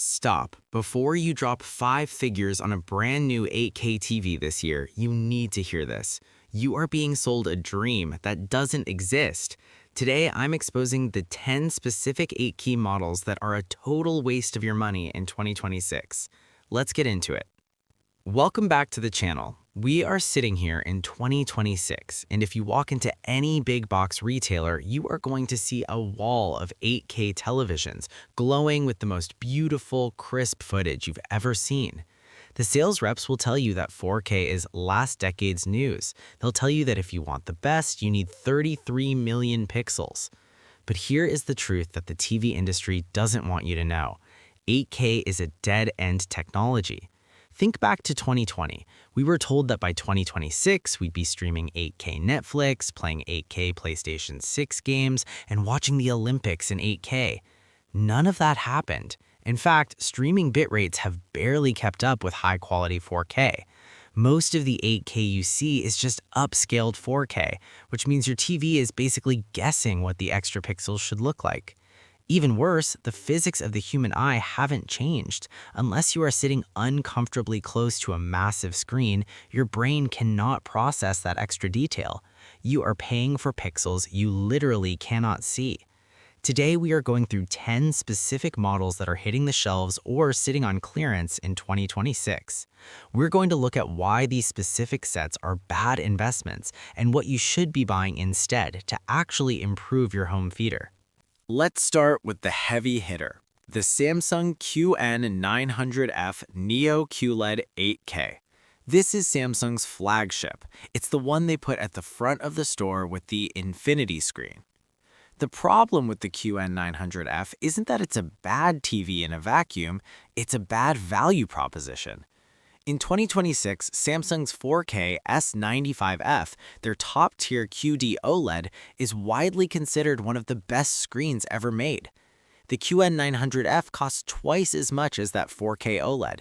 Stop. Before you drop five figures on a brand new 8K TV this year, you need to hear this. You are being sold a dream that doesn't exist. Today, I'm exposing the 10 specific 8K models that are a total waste of your money in 2026. Let's get into it. Welcome back to the channel. We are sitting here in 2026, and if you walk into any big box retailer, you are going to see a wall of 8K televisions glowing with the most beautiful, crisp footage you've ever seen. The sales reps will tell you that 4K is last decade's news. They'll tell you that if you want the best, you need 33 million pixels. But here is the truth that the TV industry doesn't want you to know. 8K is a dead-end technology. Think back to 2020. We were told that by 2026, we'd be streaming 8K Netflix, playing 8K PlayStation 6 games, and watching the Olympics in 8K. None of that happened. In fact, streaming bit rates have barely kept up with high-quality 4K. Most of the 8K you see is just upscaled 4K, which means your TV is basically guessing what the extra pixels should look like. Even worse, the physics of the human eye haven't changed. Unless you are sitting uncomfortably close to a massive screen, your brain cannot process that extra detail. You are paying for pixels you literally cannot see. Today, we are going through 10 specific models that are hitting the shelves or sitting on clearance in 2026. We're going to look at why these specific sets are bad investments and what you should be buying instead to actually improve your home theater. Let's start with the heavy hitter, the Samsung QN900F Neo QLED 8K. This is Samsung's flagship. It's the one they put at the front of the store with the infinity screen. The problem with the QN900F isn't that it's a bad TV in a vacuum, it's a bad value proposition. In 2026, Samsung's 4K S95F, their top-tier QD OLED, is widely considered one of the best screens ever made. The QN900F costs twice as much as that 4K OLED.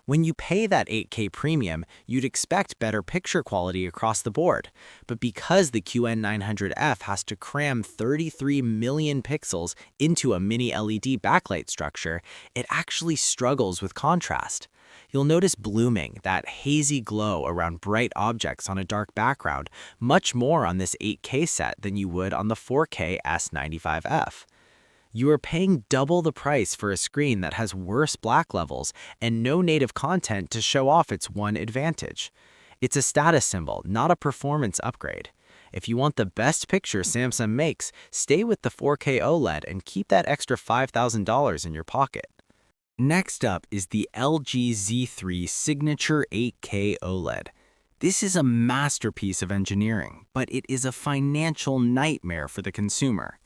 When you pay that 8K premium, you'd expect better picture quality across the board. But because the QN900F has to cram 33 million pixels into a mini-LED backlight structure, it actually struggles with contrast. You'll notice blooming, that hazy glow around bright objects on a dark background, much more on this 8K set than you would on the 4K S95F. You are paying double the price for a screen that has worse black levels and no native content to show off its one advantage. It's a status symbol, not a performance upgrade. If you want the best picture Samsung makes, stay with the 4K OLED and keep that extra $5,000 in your pocket. Next up is the LG Z3 Signature 8K OLED. This is a masterpiece of engineering, but it is a financial nightmare for the consumer.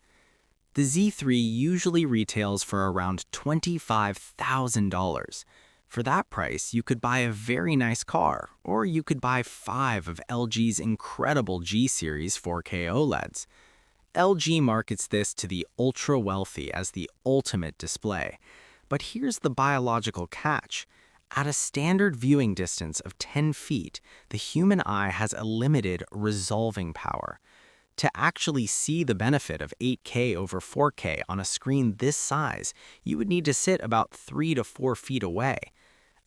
The Z3 usually retails for around $25,000. For that price, you could buy a very nice car, or you could buy 5 of LG's incredible G-series 4K OLEDs. LG markets this to the ultra-wealthy as the ultimate display. But here's the biological catch. At a standard viewing distance of 10 feet, the human eye has a limited resolving power. To actually see the benefit of 8K over 4K on a screen this size, you would need to sit about 3 to 4 feet away.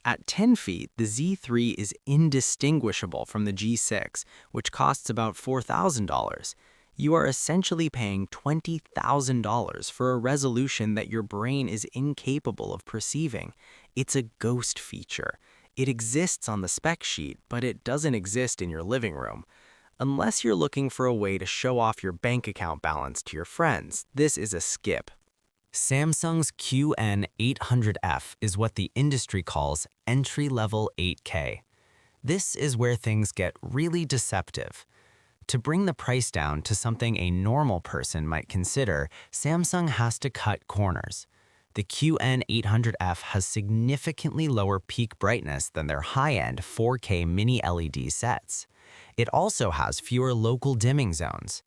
At 10 feet, the Z3 is indistinguishable from the G6, which costs about $4,000. You are essentially paying $20,000 for a resolution that your brain is incapable of perceiving. It's a ghost feature. It exists on the spec sheet, but it doesn't exist in your living room. Unless you're looking for a way to show off your bank account balance to your friends, this is a skip. Samsung's QN800F is what the industry calls entry-level 8K. This is where things get really deceptive. To bring the price down to something a normal person might consider, Samsung has to cut corners. The QN800F has significantly lower peak brightness than their high-end 4K mini-LED sets. It also has fewer local dimming zones.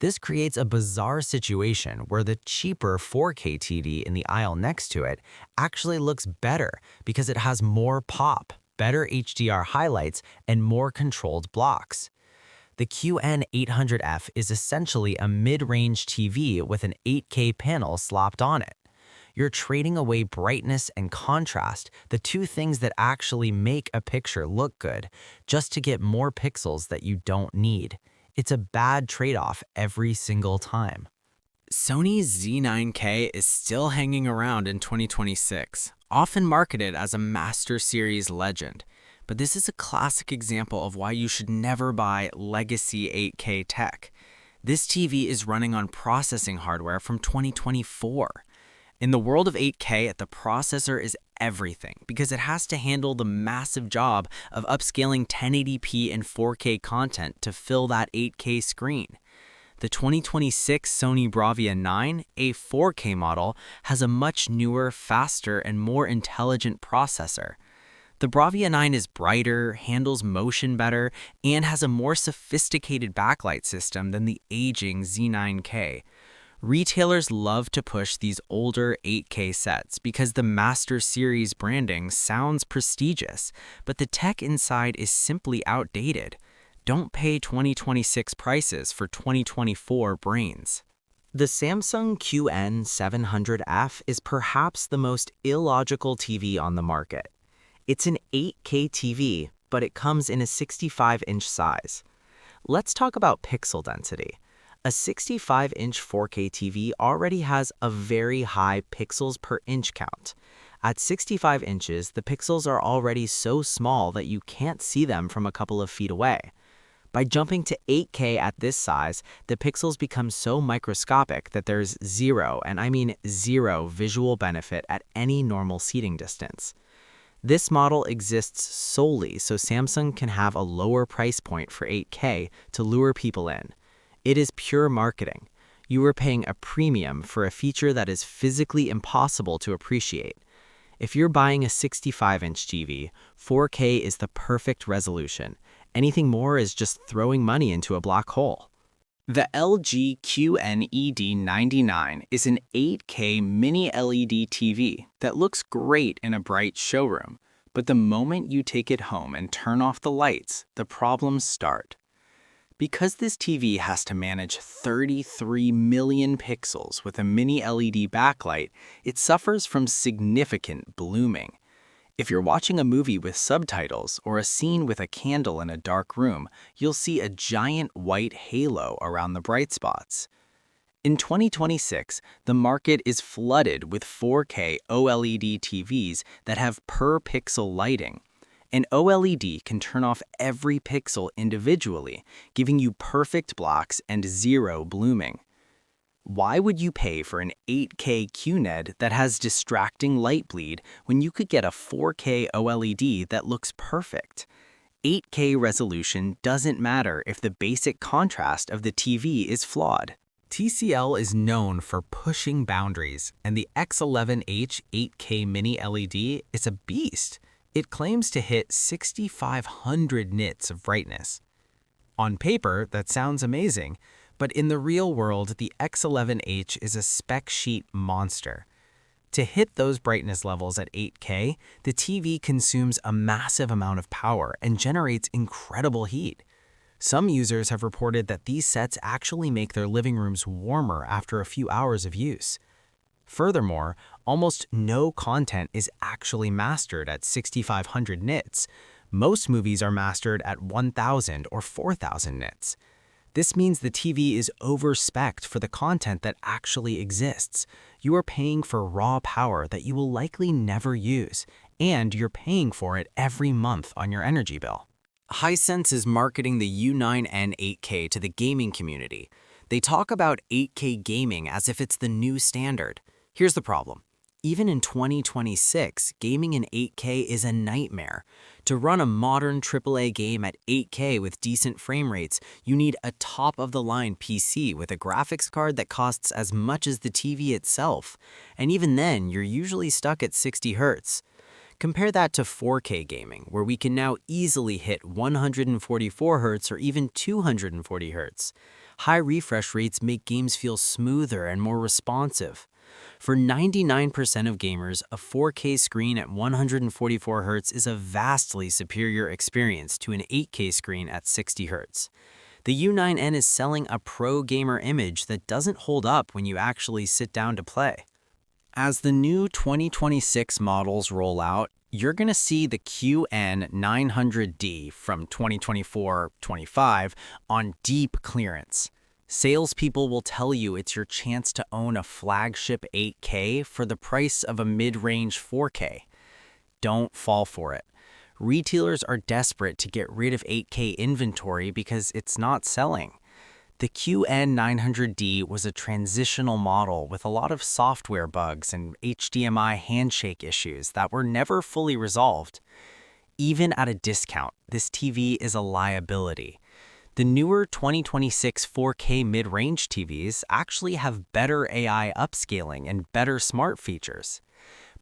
This creates a bizarre situation where the cheaper 4K TV in the aisle next to it actually looks better because it has more pop, better HDR highlights, and more controlled blocks. The QN800F is essentially a mid-range TV with an 8K panel slopped on it. You're trading away brightness and contrast, the two things that actually make a picture look good, just to get more pixels that you don't need. It's a bad trade-off every single time. Sony's Z9K is still hanging around in 2026, often marketed as a Master Series legend. But this is a classic example of why you should never buy legacy 8K tech. This TV is running on processing hardware from 2024. In the world of 8K, the processor is everything because it has to handle the massive job of upscaling 1080p and 4K content to fill that 8K screen. The 2026 Sony Bravia 9, a 4K model, has a much newer, faster, and more intelligent processor. The Bravia 9 is brighter, handles motion better, and has a more sophisticated backlight system than the aging Z9K. Retailers love to push these older 8K sets because the Master Series branding sounds prestigious, but the tech inside is simply outdated. Don't pay 2026 prices for 2024 brains. The Samsung QN700F is perhaps the most illogical TV on the market. It's an 8K TV, but it comes in a 65-inch size. Let's talk about pixel density. A 65-inch 4K TV already has a very high pixels per inch count. At 65 inches, the pixels are already so small that you can't see them from a couple of feet away. By jumping to 8K at this size, the pixels become so microscopic that there's zero, and I mean zero, visual benefit at any normal seating distance. This model exists solely so Samsung can have a lower price point for 8K to lure people in. It is pure marketing. You are paying a premium for a feature that is physically impossible to appreciate. If you're buying a 65-inch TV, 4K is the perfect resolution. Anything more is just throwing money into a black hole. The LG QNED99 is an 8K mini-LED TV that looks great in a bright showroom, but the moment you take it home and turn off the lights, the problems start. Because this TV has to manage 33 million pixels with a mini-LED backlight, it suffers from significant blooming. If you're watching a movie with subtitles or a scene with a candle in a dark room, you'll see a giant white halo around the bright spots. In 2026, the market is flooded with 4K OLED TVs that have per-pixel lighting. An OLED can turn off every pixel individually, giving you perfect blocks and zero blooming. Why would you pay for an 8K QNED that has distracting light bleed when you could get a 4K OLED that looks perfect? 8K resolution doesn't matter if the basic contrast of the TV is flawed. TCL is known for pushing boundaries, and the X11H 8K Mini-LED is a beast. It claims to hit 6,500 nits of brightness. On paper, that sounds amazing, but in the real world, the X11H is a spec sheet monster. To hit those brightness levels at 8K, the TV consumes a massive amount of power and generates incredible heat. Some users have reported that these sets actually make their living rooms warmer after a few hours of use. Furthermore, almost no content is actually mastered at 6,500 nits. Most movies are mastered at 1,000 or 4,000 nits. This means the TV is over-spec'd for the content that actually exists. You are paying for raw power that you will likely never use, and you're paying for it every month on your energy bill. Hisense is marketing the U9N 8K to the gaming community. They talk about 8K gaming as if it's the new standard. Here's the problem. Even in 2026, gaming in 8K is a nightmare. To run a modern AAA game at 8K with decent frame rates, you need a top-of-the-line PC with a graphics card that costs as much as the TV itself. And even then, you're usually stuck at 60 Hz. Compare that to 4K gaming, where we can now easily hit 144 Hz or even 240 Hz. High refresh rates make games feel smoother and more responsive. For 99% of gamers, a 4K screen at 144 Hz is a vastly superior experience to an 8K screen at 60 Hz. The U9N is selling a pro gamer image that doesn't hold up when you actually sit down to play. As the new 2026 models roll out, you're going to see the QN900D from 2024-25 on deep clearance. Salespeople will tell you it's your chance to own a flagship 8K for the price of a mid-range 4K. Don't fall for it. Retailers are desperate to get rid of 8K inventory because it's not selling. The QN900D was a transitional model with a lot of software bugs and HDMI handshake issues that were never fully resolved. Even at a discount, this TV is a liability. The newer 2026 4K mid-range TVs actually have better AI upscaling and better smart features.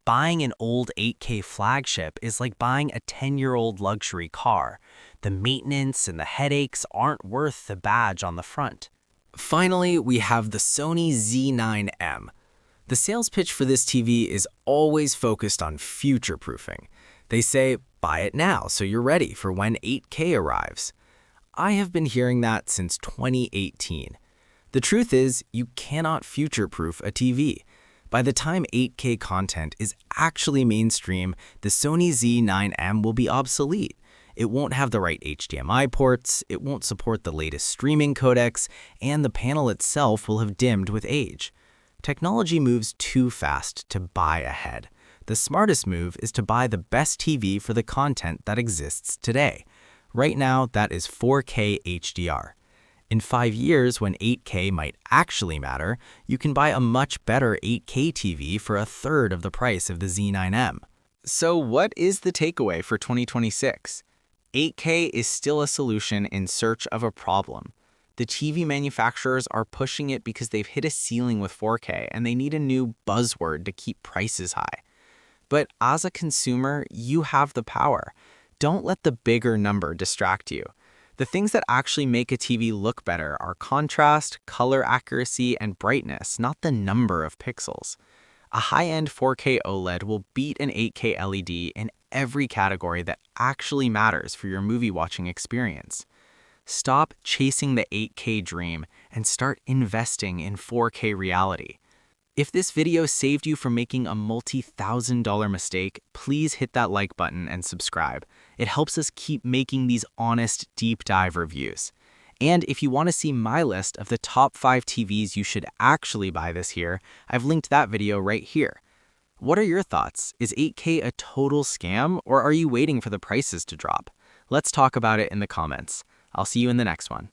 Buying an old 8K flagship is like buying a 10-year-old luxury car. The maintenance and the headaches aren't worth the badge on the front. Finally, we have the Sony Z9M. The sales pitch for this TV is always focused on future-proofing. They say, buy it now so you're ready for when 8K arrives. I have been hearing that since 2018. The truth is, you cannot future-proof a TV. By the time 8K content is actually mainstream, the Sony Z9M will be obsolete. It won't have the right HDMI ports, it won't support the latest streaming codecs, and the panel itself will have dimmed with age. Technology moves too fast to buy ahead. The smartest move is to buy the best TV for the content that exists today. Right now, that is 4K HDR. In 5 years, when 8K might actually matter, you can buy a much better 8K TV for a third of the price of the Z9M. So what is the takeaway for 2026? 8K is still a solution in search of a problem. The TV manufacturers are pushing it because they've hit a ceiling with 4K and they need a new buzzword to keep prices high. But as a consumer, you have the power. Don't let the bigger number distract you. The things that actually make a TV look better are contrast, color accuracy, and brightness, not the number of pixels. A high-end 4K OLED will beat an 8K LED in every category that actually matters for your movie watching experience. Stop chasing the 8K dream and start investing in 4K reality. If this video saved you from making a multi-$1,000 mistake, please hit that like button and subscribe. It helps us keep making these honest, deep dive reviews. And if you want to see my list of the top 5 TVs you should actually buy this year, I've linked that video right here. What are your thoughts? Is 8K a total scam, or are you waiting for the prices to drop? Let's talk about it in the comments. I'll see you in the next one.